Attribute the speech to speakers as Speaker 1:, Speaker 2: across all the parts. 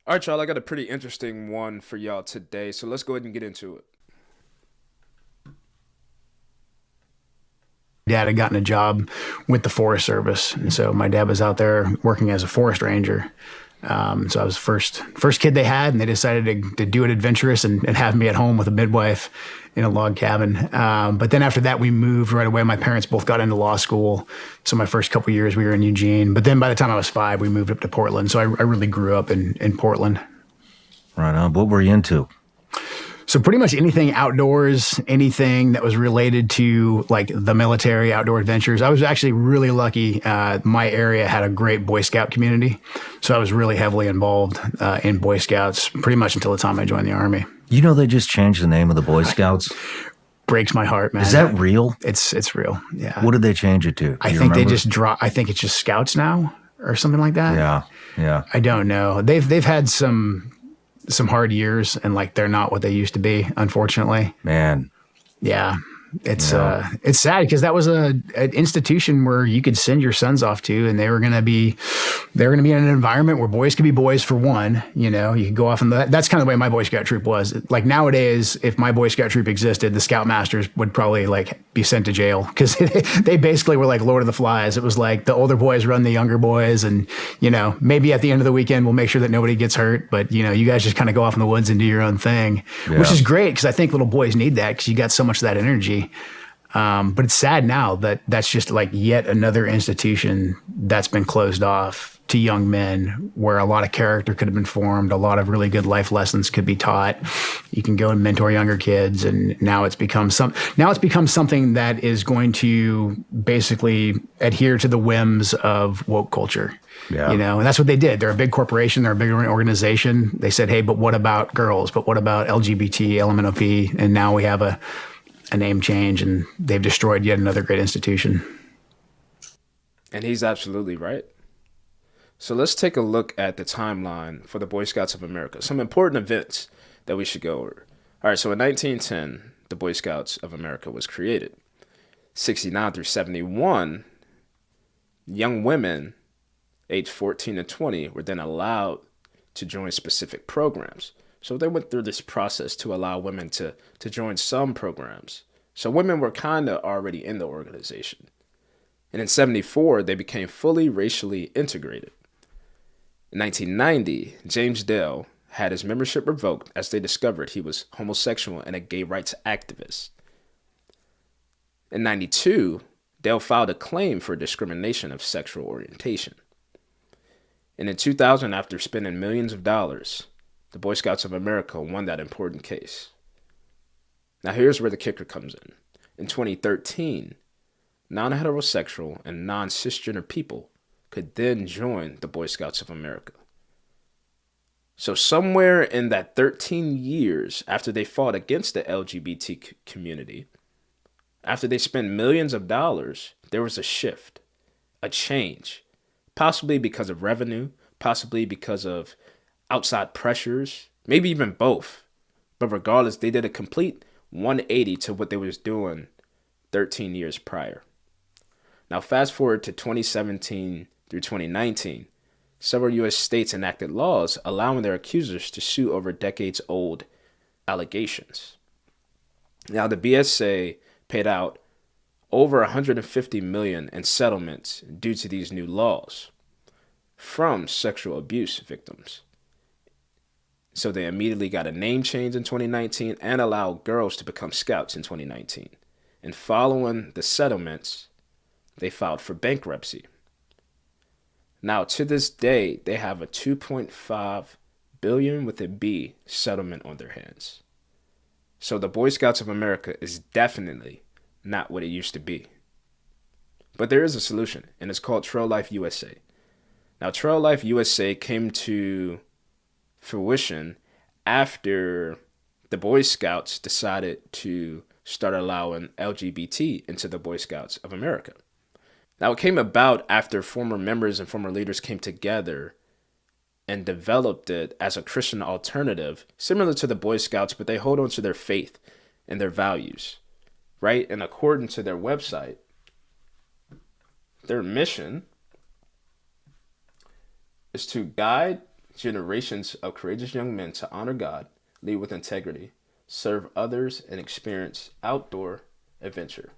Speaker 1: All right, y'all, I got a pretty interesting one for y'all today, so let's go ahead and get into it.
Speaker 2: Dad had gotten a job with the Forest Service, and so my dad was out there working as a forest ranger. So I was the first kid they had, and they decided to do it adventurous and have me at home with a midwife in a log cabin. But then after that, we moved right away. My parents both got into law school, so my first couple years we were in Eugene. But then by the time I was 5, we moved up to Portland. So I really grew up in Portland.
Speaker 3: Right on. What were you into?
Speaker 2: So pretty much anything outdoors, anything that was related to like the military, outdoor adventures. I was actually really lucky. My area had a great Boy Scout community, so I was really heavily involved in Boy Scouts pretty much until the time I joined the Army.
Speaker 3: You know they just changed the name of the Boy Scouts.
Speaker 2: Breaks my heart, man.
Speaker 3: Is that real?
Speaker 2: It's real. Yeah.
Speaker 3: What did they change it to? Do
Speaker 2: I
Speaker 3: you
Speaker 2: think they
Speaker 3: remember?
Speaker 2: just draw. I think it's just Scouts now or something like that.
Speaker 3: Yeah, yeah.
Speaker 2: I don't know. They've had some hard years, and like they're not what they used to be, unfortunately.
Speaker 3: Man,
Speaker 2: Yeah.
Speaker 3: yeah.
Speaker 2: It's sad because that was an institution where you could send your sons off to, and they were gonna be in an environment where boys could be boys for one. You know, you could go off, and that's kind of the way my Boy Scout troop was. Like nowadays, if my Boy Scout troop existed, the Scoutmasters would probably like be sent to jail because they basically were like Lord of the Flies. It was like the older boys run the younger boys, and maybe at the end of the weekend we'll make sure that nobody gets hurt, but you guys just kind of go off in the woods and do your own thing, which
Speaker 3: Yeah.
Speaker 2: is great because I think little boys need that because you got so much of that energy. But it's sad now that that's just like yet another institution that's been closed off to young men where a lot of character could have been formed, a lot of really good life lessons could be taught. You can go and mentor younger kids, and now it's become something that is going to basically adhere to the whims of woke culture.
Speaker 3: Yeah.
Speaker 2: And that's what they did. They're a big corporation, they're a big organization. They said, hey, but what about girls? But what about LGBT, LMNOP? And now we have a name change, and they've destroyed yet another great institution.
Speaker 1: And he's absolutely right. So let's take a look at the timeline for the Boy Scouts of America. Some important events that we should go over. All right, so in 1910, the Boy Scouts of America was created. 69 through 71, young women aged 14 to 20 were then allowed to join specific programs. So they went through this process to allow women to join some programs. So women were kind of already in the organization. And in 74, they became fully racially integrated. In 1990, James Dale had his membership revoked as they discovered he was homosexual and a gay rights activist. In 92, Dale filed a claim for discrimination of sexual orientation. And in 2000, after spending millions of dollars, the Boy Scouts of America won that important case. Now here's where the kicker comes in. In 2013, non-heterosexual and non-cisgender people could then join the Boy Scouts of America. So somewhere in that 13 years after they fought against the LGBT community, after they spent millions of dollars, there was a shift, a change, possibly because of revenue, possibly because of outside pressures, maybe even both. But regardless, they did a complete 180 to what they was doing 13 years prior. Now fast forward to 2017 through 2019, several U.S. states enacted laws allowing their accusers to sue over decades-old allegations. Now the BSA paid out over $150 million in settlements due to these new laws from sexual abuse victims. So they immediately got a name change in 2019 and allowed girls to become scouts in 2019. And following the settlements, they filed for bankruptcy. Now, to this day, they have a 2.5 billion with a B settlement on their hands. So the Boy Scouts of America is definitely not what it used to be. But there is a solution, and it's called Trail Life USA. Now, Trail Life USA came to fruition after the Boy Scouts decided to start allowing LGBT into the Boy Scouts of America. Now, it came about after former members and former leaders came together and developed it as a Christian alternative, similar to the Boy Scouts, but they hold on to their faith and their values, right? And according to their website, their mission is to guide, generations of courageous young men to honor God, lead with integrity, serve others, and experience outdoor adventure.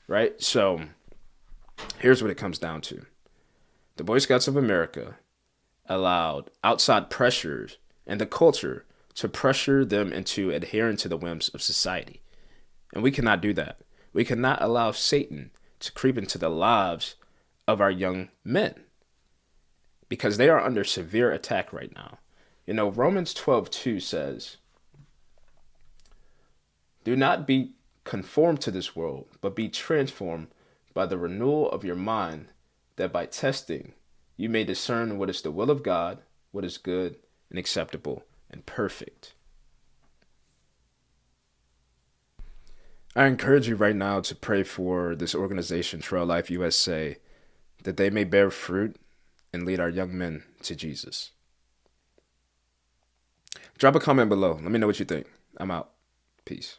Speaker 1: Right? So here's what it comes down to. The Boy Scouts of America allowed outside pressures and the culture to pressure them into adhering to the whims of society. And we cannot do that. We cannot allow Satan to creep into the lives of our young men because they are under severe attack right now. You know, Romans 12:2 says, "Do not be conformed to this world, but be transformed by the renewal of your mind, that by testing you may discern what is the will of God, what is good and acceptable and perfect." I encourage you right now to pray for this organization, Trail Life USA, that they may bear fruit and lead our young men to Jesus. Drop a comment below. Let me know what you think. I'm out. Peace.